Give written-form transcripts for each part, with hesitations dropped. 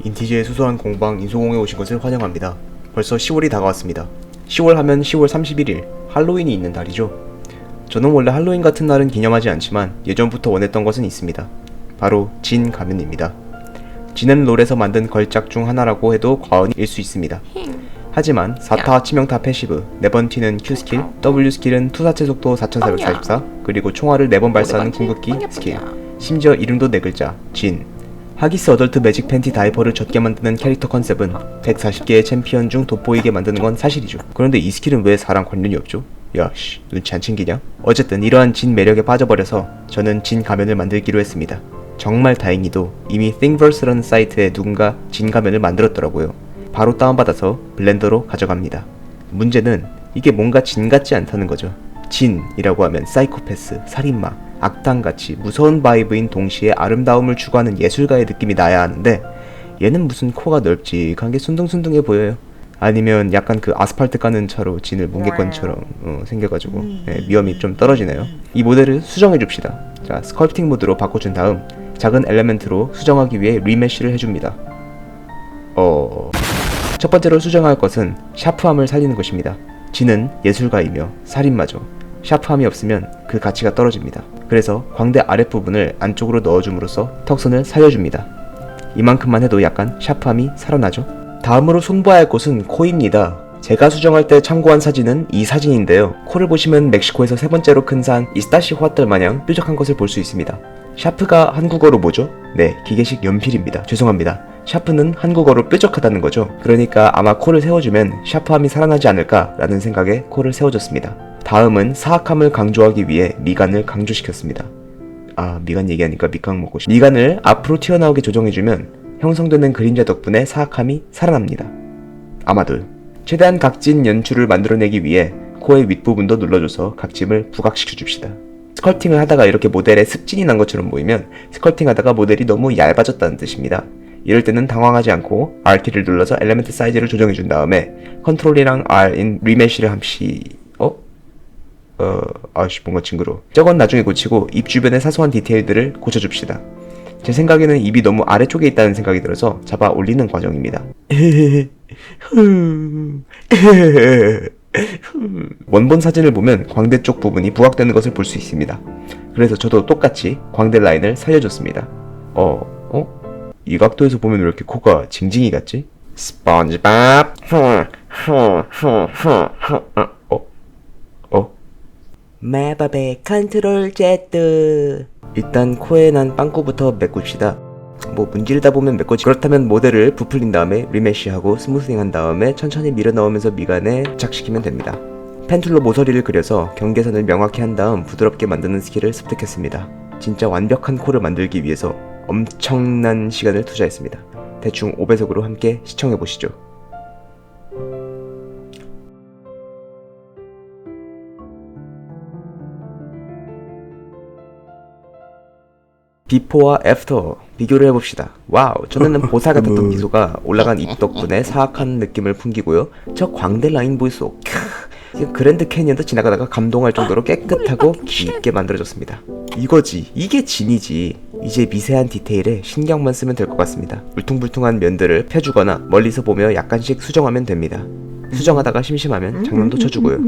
인티지의 수소한 공방 인소공에 오신 것을 환영합니다. 벌써 10월이 다가왔습니다. 10월 하면 10월 31일 할로윈이 있는 달이죠. 저는 원래 할로윈 같은 날은 기념하지 않지만 예전부터 원했던 것은 있습니다. 바로 진 가면입니다. 진은 롤에서 만든 걸작 중 하나라고 해도 과언일 수 있습니다. 하지만 4타 치명타 패시브, 4번 튀는 Q스킬, W스킬은 투사체 속도 4444, 그리고 총알을 4번 발사하는 궁극기 스킬, 심지어 이름도 4글자, 진. 하기스 어덜트 매직 팬티 다이퍼를 젖게 만드는 캐릭터 컨셉은 140개의 챔피언 중 돋보이게 만드는 건 사실이죠. 그런데 이 스킬은 왜 사랑 관련이 없죠? 야씨, 눈치 안 챙기냐? 어쨌든 이러한 진 매력에 빠져버려서 저는 진 가면을 만들기로 했습니다. 정말 다행히도 이미 Thingiverse라는 사이트에 누군가 진 가면을 만들었더라고요. 바로 다운받아서 블렌더로 가져갑니다. 문제는 이게 뭔가 진 같지 않다는 거죠. 진이라고 하면 사이코패스, 살인마, 악당같이 무서운 바이브인 동시에 아름다움을 추구하는 예술가의 느낌이 나야 하는데 얘는 무슨 코가 넓직한 게 순둥순둥해 보여요. 아니면 약간 그 아스팔트 까는 차로 진을 뭉개건처럼 생겨가지고 위험이 좀 떨어지네요. 이 모델을 수정해줍시다. 자, 스컬프팅 모드로 바꿔준 다음 작은 엘리멘트로 수정하기 위해 리메쉬를 해줍니다. 첫 번째로 수정할 것은 샤프함을 살리는 것입니다. 진은 예술가이며 살인마죠. 샤프함이 없으면 그 가치가 떨어집니다. 그래서 광대 아랫부분을 안쪽으로 넣어줌으로써 턱선을 살려줍니다. 이만큼만 해도 약간 샤프함이 살아나죠. 다음으로 손봐야 할 곳은 코입니다. 제가 수정할 때 참고한 사진은 이 사진인데요. 코를 보시면 멕시코에서 세 번째로 큰 산 이스타시호아뜰 마냥 뾰족한 것을 볼 수 있습니다. 샤프가 한국어로 뭐죠? 네, 기계식 연필입니다. 죄송합니다. 샤프는 한국어로 뾰족하다는 거죠. 그러니까 아마 코를 세워주면 샤프함이 살아나지 않을까라는 생각에 코를 세워줬습니다. 다음은 사악함을 강조하기 위해 미간을 강조시켰습니다. 미간 얘기하니까 밑강 먹고 싶다. 미간을 앞으로 튀어나오게 조정해주면 형성되는 그림자 덕분에 사악함이 살아납니다. 아마도 최대한 각진 연출을 만들어내기 위해 코의 윗부분도 눌러줘서 각짐을 부각시켜줍시다. 스컬팅을 하다가 이렇게 모델에 습진이 난 것처럼 보이면 스컬팅 하다가 모델이 너무 얇아졌다는 뜻입니다. 이럴 때는 당황하지 않고 R키를 눌러서 엘리멘트 사이즈를 조정해준 다음에 컨트롤이랑 R인 리메쉬를 함시 뭔가 징그러워. 저건 나중에 고치고 입 주변의 사소한 디테일들을 고쳐줍시다. 제 생각에는 입이 너무 아래쪽에 있다는 생각이 들어서 잡아 올리는 과정입니다. 원본 사진을 보면 광대 쪽 부분이 부각되는 것을 볼 수 있습니다. 그래서 저도 똑같이 광대 라인을 살려줬습니다. 이 각도에서 보면 왜 이렇게 코가 징징이 같지? 스펀지밥. 마법의 컨트롤 Z. 일단 코에 난 빵꾸부터 메꿉시다. 문지르다 보면 메꿔지. 그렇다면 모델을 부풀린 다음에 리메쉬하고 스무싱 한 다음에 천천히 밀어 넣으면서 미간에 부착시키면 됩니다. 펜툴로 모서리를 그려서 경계선을 명확히 한 다음 부드럽게 만드는 스킬을 습득했습니다. 진짜 완벽한 코를 만들기 위해서 엄청난 시간을 투자했습니다. 대충 5배속으로 함께 시청해보시죠. 비포와 애프터 비교를 해봅시다. 와우, 전에는 보살 같았던 미소가 올라간 입 덕분에 사악한 느낌을 풍기고요. 저 광대 라인 보이소. 그랜드 캐니언도 지나가다가 감동할 정도로 깨끗하고 깊게 만들어졌습니다. 이거지, 이게 진이지. 이제 미세한 디테일에 신경만 쓰면 될 것 같습니다. 울퉁불퉁한 면들을 펴주거나 멀리서 보며 약간씩 수정하면 됩니다. 수정하다가 심심하면 장난도 쳐주고요.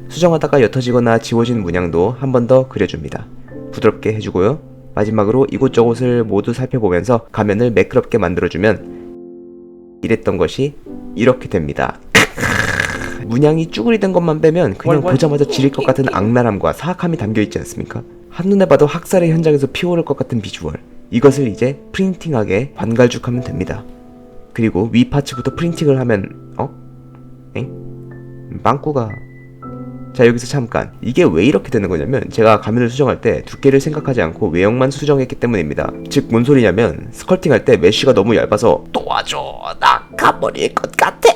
수정하다가 옅어지거나 지워진 문양도 한 번 더 그려줍니다. 부드럽게 해주고요. 마지막으로 이곳저곳을 모두 살펴보면서 가면을 매끄럽게 만들어주면 이랬던 것이 이렇게 됩니다. 문양이 쭈그리된 것만 빼면 그냥 보자마자 지릴 것 같은 악랄함과 사악함이 담겨있지 않습니까? 한눈에 봐도 학살의 현장에서 피오를 것 같은 비주얼. 이것을 이제 프린팅하게 반갈죽하면 됩니다. 그리고 위 파츠부터 프린팅을 하면 빵꾸가... 자, 여기서 잠깐, 이게 왜 이렇게 되는 거냐면 제가 가면을 수정할 때 두께를 생각하지 않고 외형만 수정했기 때문입니다. 즉 뭔 소리냐면 스컬팅 할 때 메쉬가 너무 얇아서 도와줘, 나 가버릴 것 같아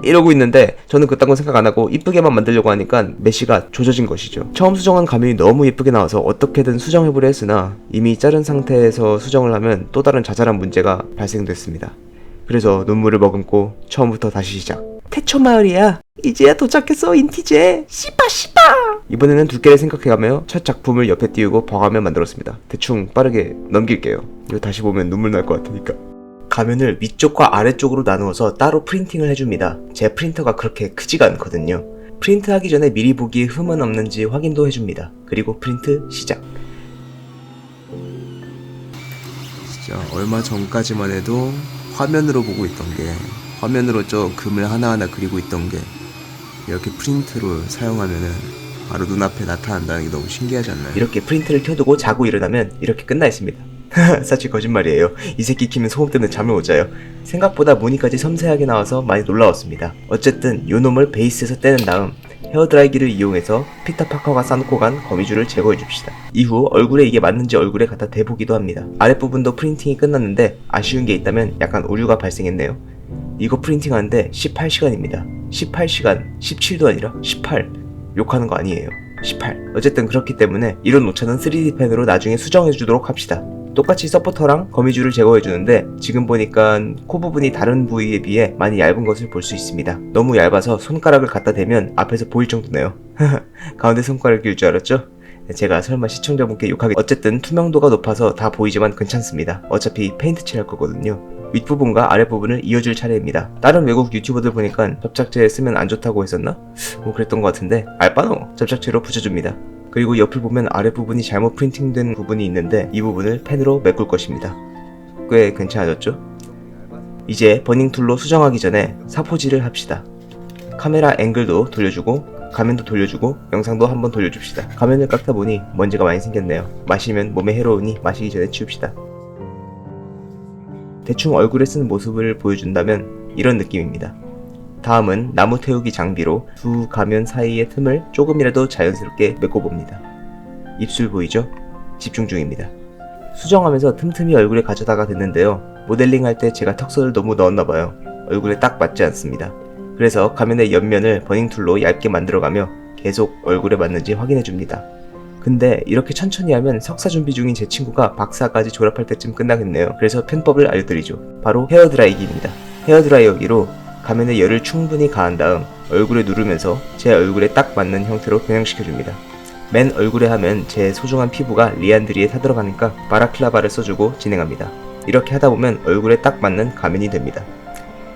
이러고 있는데 저는 그딴 건 생각 안 하고 이쁘게만 만들려고 하니까 메쉬가 조져진 것이죠. 처음 수정한 가면이 너무 예쁘게 나와서 어떻게든 수정해보려 했으나 이미 자른 상태에서 수정을 하면 또 다른 자잘한 문제가 발생됐습니다. 그래서 눈물을 머금고 처음부터 다시 시작. 태초마을이야. 이제야 도착했어, 인티제. 씨바. 이번에는 두께를 생각해가며 첫 작품을 옆에 띄우고 버가면 만들었습니다. 대충 빠르게 넘길게요. 이거 다시 보면 눈물 날 것 같으니까. 가면을 위쪽과 아래쪽으로 나누어서 따로 프린팅을 해줍니다. 제 프린터가 그렇게 크지가 않거든요. 프린트하기 전에 미리 보기에 흠은 없는지 확인도 해줍니다. 그리고 프린트 시작. 진짜 얼마 전까지만 해도 화면으로 보고 있던 게, 화면으로 저 금을 하나하나 그리고 있던 게 이렇게 프린트로 사용하면은 바로 눈앞에 나타난다는 게 너무 신기하지 않나요? 이렇게 프린트를 켜두고 자고 일어나면 이렇게 끝나 있습니다. 사실 거짓말이에요. 이 새끼 키면 소음 때문에 잠을 못 자요. 생각보다 무늬까지 섬세하게 나와서 많이 놀라웠습니다. 어쨌든 요놈을 베이스에서 떼는 다음 헤어드라이기를 이용해서 피터 파커가 싸놓고 간 거미줄을 제거해 줍시다. 이후 얼굴에 이게 맞는지 얼굴에 갖다 대보기도 합니다. 아랫부분도 프린팅이 끝났는데 아쉬운 게 있다면 약간 오류가 발생했네요. 이거 프린팅하는데 18시간입니다. 18시간, 17도 아니라 18. 욕하는 거 아니에요. 18. 어쨌든 그렇기 때문에 이런 오차는 3D 펜으로 나중에 수정해주도록 합시다. 똑같이 서포터랑 거미줄을 제거해주는데 지금 보니까 코 부분이 다른 부위에 비해 많이 얇은 것을 볼 수 있습니다. 너무 얇아서 손가락을 갖다 대면 앞에서 보일 정도네요. 가운데 손가락이 낄 줄 알았죠? 제가 설마 시청자분께 욕하게. 어쨌든 투명도가 높아서 다 보이지만 괜찮습니다. 어차피 페인트 칠할 거거든요. 윗부분과 아랫부분을 이어줄 차례입니다. 다른 외국 유튜버들 보니까 접착제 쓰면 안 좋다고 했었나? 뭐 그랬던 것 같은데 알바노! 접착제로 붙여줍니다. 그리고 옆을 보면 아랫부분이 잘못 프린팅된 부분이 있는데 이 부분을 펜으로 메꿀 것입니다. 꽤 괜찮아졌죠? 이제 버닝 툴로 수정하기 전에 사포질을 합시다. 카메라 앵글도 돌려주고 가면도 돌려주고 영상도 한번 돌려줍시다. 가면을 깎다 보니 먼지가 많이 생겼네요. 마시면 몸에 해로우니 마시기 전에 치웁시다. 대충 얼굴에 쓴 모습을 보여준다면 이런 느낌입니다. 다음은 나무 태우기 장비로 두 가면 사이의 틈을 조금이라도 자연스럽게 메꿔봅니다. 입술 보이죠? 집중 중입니다. 수정하면서 틈틈이 얼굴에 가져다가 댔는데요. 모델링 할 때 제가 턱선을 너무 넣었나봐요. 얼굴에 딱 맞지 않습니다. 그래서 가면의 옆면을 버닝 툴로 얇게 만들어가며 계속 얼굴에 맞는지 확인해줍니다. 근데 이렇게 천천히 하면 석사 준비 중인 제 친구가 박사까지 졸업할 때쯤 끝나겠네요. 그래서 편법을 알려드리죠. 바로 헤어드라이기입니다. 헤어드라이어기로 가면에 열을 충분히 가한 다음 얼굴에 누르면서 제 얼굴에 딱 맞는 형태로 변형시켜줍니다. 맨 얼굴에 하면 제 소중한 피부가 리안드리에 타들어가니까 바라클라바를 써주고 진행합니다. 이렇게 하다보면 얼굴에 딱 맞는 가면이 됩니다.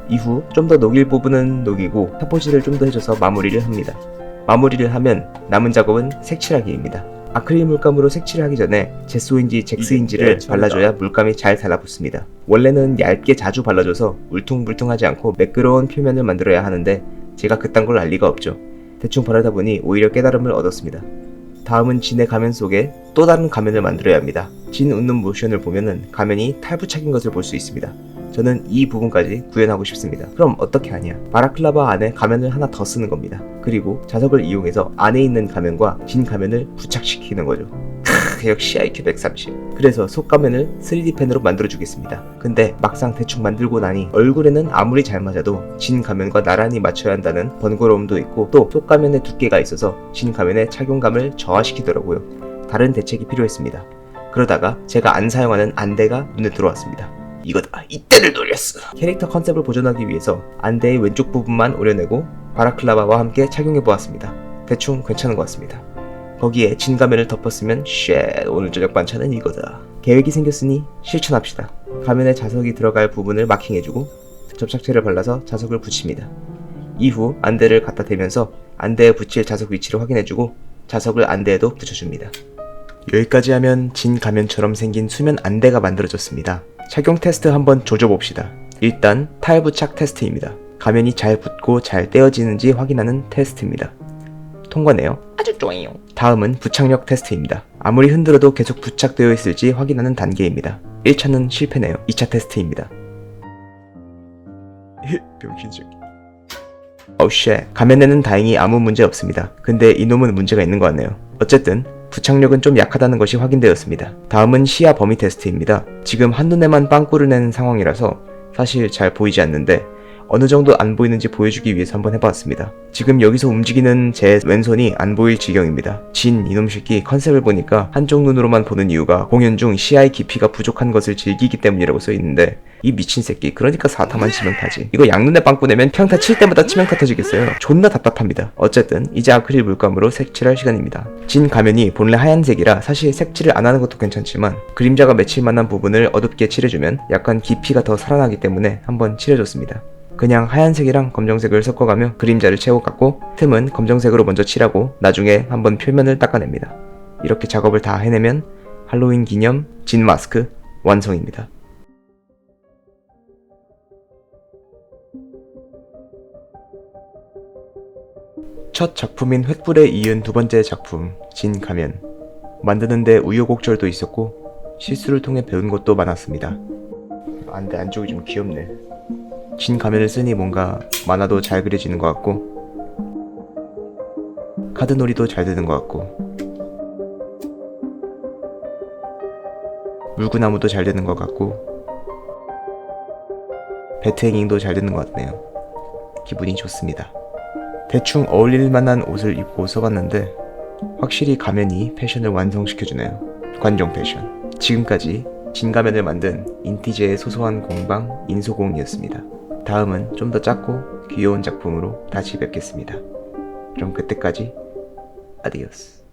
이후 좀 더 녹일 부분은 녹이고 사포질을 좀 더 해줘서 마무리를 합니다. 마무리를 하면 남은 작업은 색칠하기입니다. 아크릴 물감으로 색칠을 하기 전에 제소인지 잭스인지를 발라줘야 물감이 잘 달라붙습니다. 원래는 얇게 자주 발라줘서 울퉁불퉁하지 않고 매끄러운 표면을 만들어야 하는데 제가 그딴 걸 알 리가 없죠. 대충 바르다 보니 오히려 깨달음을 얻었습니다. 다음은 진의 가면 속에 또 다른 가면을 만들어야 합니다. 진 웃는 모션을 보면은 가면이 탈부착인 것을 볼 수 있습니다. 저는 이 부분까지 구현하고 싶습니다. 그럼 어떻게 하냐? 바라클라바 안에 가면을 하나 더 쓰는 겁니다. 그리고 자석을 이용해서 안에 있는 가면과 진 가면을 부착시키는 거죠. 역시 IQ 130. 그래서 속가면을 3D 펜으로 만들어주겠습니다. 근데 막상 대충 만들고 나니 얼굴에는 아무리 잘 맞아도 진 가면과 나란히 맞춰야 한다는 번거로움도 있고 또 속가면의 두께가 있어서 진 가면의 착용감을 저하시키더라고요. 다른 대책이 필요했습니다. 그러다가 제가 안 사용하는 안대가 눈에 들어왔습니다. 이거다. 이때를 노렸어. 캐릭터 컨셉을 보존하기 위해서 안대의 왼쪽 부분만 오려내고 바라클라바와 함께 착용해보았습니다. 대충 괜찮은 것 같습니다. 거기에 진가면을 덮었으면 쉣, 오늘 저녁 반찬은 이거다. 계획이 생겼으니 실천합시다. 가면에 자석이 들어갈 부분을 마킹해주고 접착제를 발라서 자석을 붙입니다. 이후 안대를 갖다 대면서 안대에 붙일 자석 위치를 확인해주고 자석을 안대에도 붙여줍니다. 여기까지 하면 진 가면처럼 생긴 수면 안대가 만들어졌습니다. 착용 테스트 한번 조져봅시다. 일단 탈부착 테스트입니다. 가면이 잘 붙고 잘 떼어지는지 확인하는 테스트입니다. 통과네요. 아주 좋아요. 다음은 부착력 테스트입니다. 아무리 흔들어도 계속 부착되어 있을지 확인하는 단계입니다. 1차는 실패네요. 2차 테스트입니다. 병신적. 쉣. 가면에는 다행히 아무 문제 없습니다. 근데 이놈은 문제가 있는 것 같네요. 어쨌든 부착력은 좀 약하다는 것이 확인되었습니다. 다음은 시야 범위 테스트입니다. 지금 한눈에만 빵꾸를 내는 상황이라서 사실 잘 보이지 않는데 어느 정도 안 보이는지 보여주기 위해서 한번 해봤습니다. 지금 여기서 움직이는 제 왼손이 안 보일 지경입니다. 진 이놈 새끼 컨셉을 보니까 한쪽 눈으로만 보는 이유가 공연 중 시야의 깊이가 부족한 것을 즐기기 때문이라고 써있는데 이 미친 새끼, 그러니까 4타만 치명타지. 이거 양눈에 빵꾸 내면 평타 칠 때마다 치명타 터지겠어요. 존나 답답합니다. 어쨌든 이제 아크릴 물감으로 색칠할 시간입니다. 진 가면이 본래 하얀색이라 사실 색칠을 안 하는 것도 괜찮지만 그림자가 맺힐 만한 부분을 어둡게 칠해주면 약간 깊이가 더 살아나기 때문에 한번 칠해줬습니다. 그냥 하얀색이랑 검정색을 섞어가며 그림자를 채워갔고 틈은 검정색으로 먼저 칠하고 나중에 한번 표면을 닦아냅니다. 이렇게 작업을 다 해내면 할로윈 기념 진 마스크 완성입니다. 첫 작품인 횃불에 이은 두 번째 작품 진 가면. 만드는데 우여곡절도 있었고 실수를 통해 배운 것도 많았습니다. 근데 안쪽이 좀 귀엽네. 진 가면을 쓰니 뭔가 만화도 잘 그려지는 것 같고 카드놀이도 잘 되는 것 같고 물구나무도 잘 되는 것 같고 배트행잉도 잘 되는 것 같네요. 기분이 좋습니다. 대충 어울릴 만한 옷을 입고 써봤는데 확실히 가면이 패션을 완성시켜주네요. 관종 패션. 지금까지 진 가면을 만든 인티제의 소소한 공방 인소공이었습니다. 다음은 좀 더 작고 귀여운 작품으로 다시 뵙겠습니다. 그럼 그때까지 아디오스.